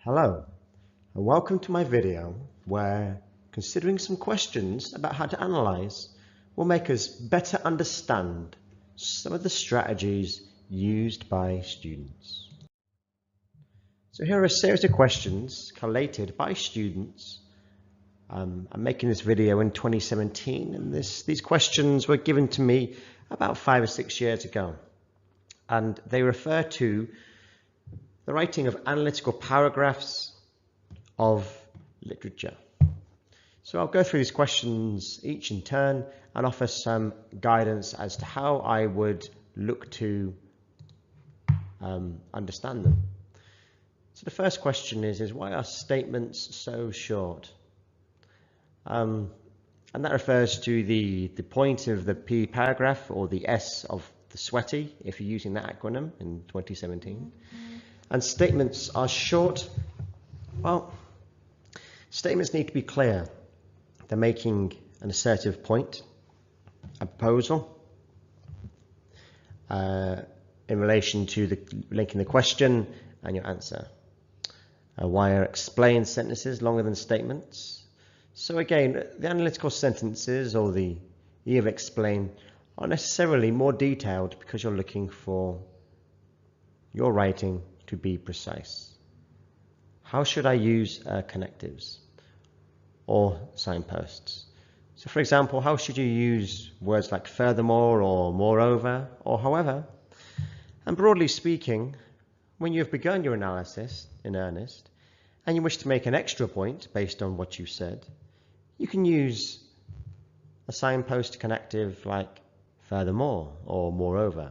Hello, and welcome to my video where considering some questions about how to analyze will make us better understand some of the strategies used by students. So here are a series of questions collated by students. I'm making this video in 2017, and these questions were given to me about 5 or 6 years ago, and they refer to the writing of analytical paragraphs of literature. So I'll go through these questions each in turn and offer some guidance as to how I would look to understand them. So the first question is why are statements so short? And that refers to the point of the P paragraph, or the S of the SWETI, if you're using that acronym in 2017. And statements are short. Well, statements need to be clear. They're making an assertive point, a proposal, in relation to linking the question and your answer. Why are explained sentences longer than statements? So again, the analytical sentences, or the E of explain, are necessarily more detailed because you're looking for your writing to be precise. How should I use connectives or signposts? So for example, how should you use words like furthermore or moreover or however? And broadly speaking, when you've begun your analysis in earnest and you wish to make an extra point based on what you said, you can use a signpost connective like furthermore or moreover.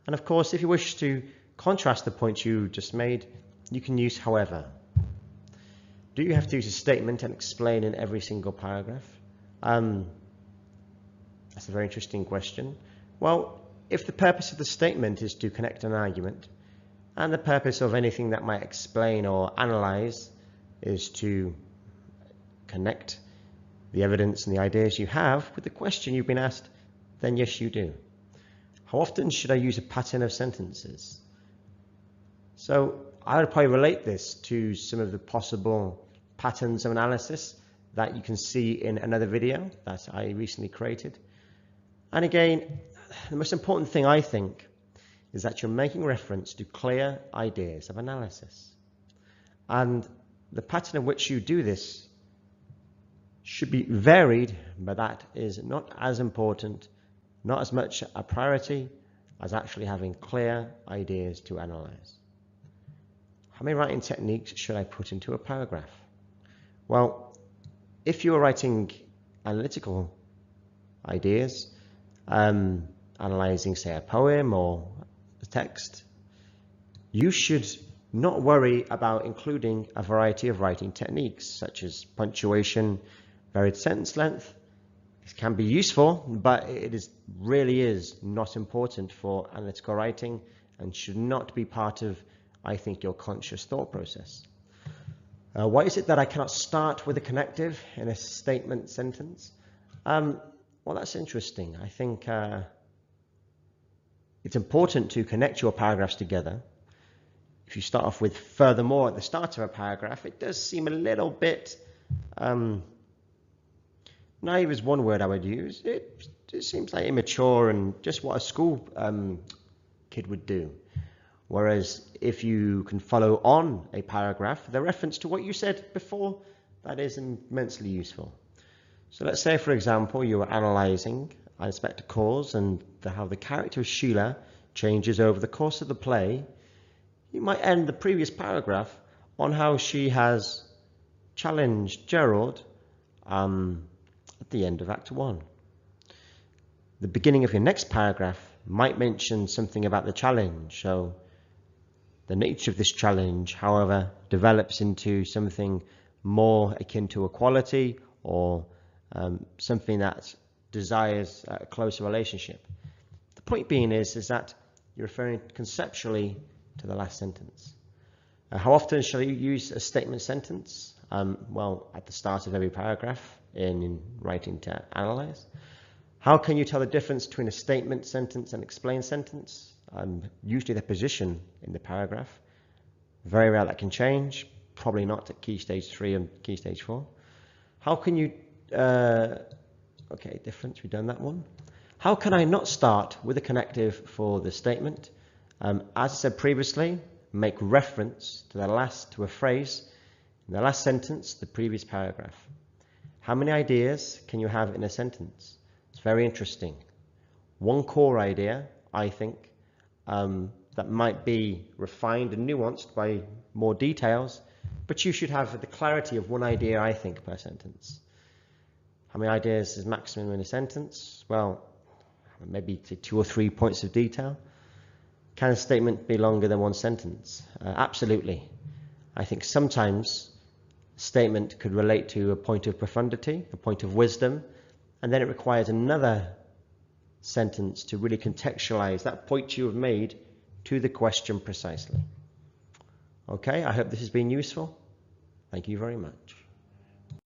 And of course, if you wish to contrast the point you just made, you can use however. Do you have to use a statement and explain in every single paragraph? That's a very interesting question. Well, if the purpose of the statement is to connect an argument, and the purpose of anything that might explain or analyze is to connect the evidence and the ideas you have with the question you've been asked, then yes, you do. How often should I use a pattern of sentences? So I would probably relate this to some of the possible patterns of analysis that you can see in another video that I recently created. And again, the most important thing I think is that you're making reference to clear ideas of analysis. And the pattern in which you do this should be varied, but that is not as important, not as much a priority as actually having clear ideas to analyze. How many writing techniques should I put into a paragraph? Well, if you're writing analytical ideas, analyzing, say, a poem or a text, you should not worry about including a variety of writing techniques, such as punctuation, varied sentence length. It can be useful, but it really is not important for analytical writing and should not be part of, I think, your conscious thought process. Why is it that I cannot start with a connective in a statement sentence? Well, that's interesting. I think it's important to connect your paragraphs together. If you start off with furthermore at the start of a paragraph, it does seem a little bit naive is one word I would use. It seems like immature and just what a school kid would do. Whereas if you can follow on a paragraph, the reference to what you said before, that is immensely useful. So let's say, for example, you were analyzing Inspector Calls and how the character of Sheila changes over the course of the play. You might end the previous paragraph on how she has challenged Gerald at the end of Act 1. The beginning of your next paragraph might mention something about the challenge. So the nature of this challenge, however, develops into something more akin to equality or something that desires a closer relationship. The point being is that you're referring conceptually to the last sentence. How often shall you use a statement sentence? Well, at the start of every paragraph in writing to analyze. How can you tell the difference between a statement sentence and explain sentence? Usually the position in the paragraph. Very rare that can change. Probably not at key stage 3 and key stage 4. How can you, okay, difference, we've done that one. How can I not start with a connective for the statement? As I said previously, make reference to a phrase in the last sentence, the previous paragraph. How many ideas can you have in a sentence? It's very interesting. One core idea, I think, that might be refined and nuanced by more details, but you should have the clarity of one idea, I think, per sentence. How many ideas is maximum in a sentence? Well, maybe 2 or 3 points of detail. Can a statement be longer than one sentence? Absolutely. I think sometimes a statement could relate to a point of profundity, a point of wisdom, and then it requires another sentence to really contextualize that point you have made to the question precisely. Okay, I hope this has been useful. Thank you very much.